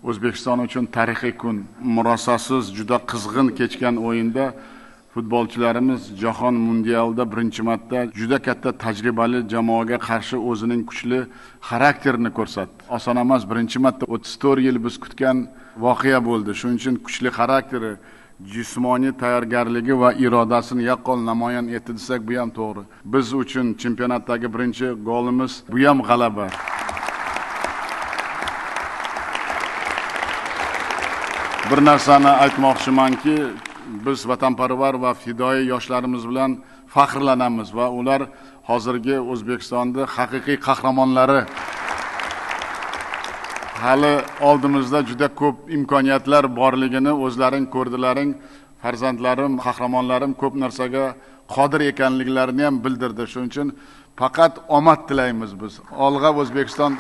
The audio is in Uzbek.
O'zbekiston uchun tarixiy kun. Murosasiz juda qizg'in kechgan o'yinda futbolchilarimiz Jahon mundialida birinchi marta juda katta tajribali jamoaga qarshi o'zining kuchli xarakterini ko'rsatdi. Oson emas, birinchi marta 34 yil biz kutgan voqea bo'ldi. Shuning uchun kuchli xarakteri, jismoniy tayyorgarligi va irodasini yaqqol namoyon etdi desak, bu ham to'g'ri. Biz uchun chempionatdagi birinchi golimiz bu ham g'alaba. Bir narsani aytmoqchimanki, biz vatanparvar va fidoyi yoshlarimiz bilan faxrlanamiz va ular hozirgi O'zbekistonda haqiqiy qahramonlari. Hali oldimizda juda ko'p imkoniyatlar borligini o'zlaring ko'rdilaring. Farzandlarim, qahramonlarim ko'p narsaga qodir ekanliklarini ham bildirdi. Shuning uchun faqat omad tilaymiz biz. Olg'a O'zbekiston.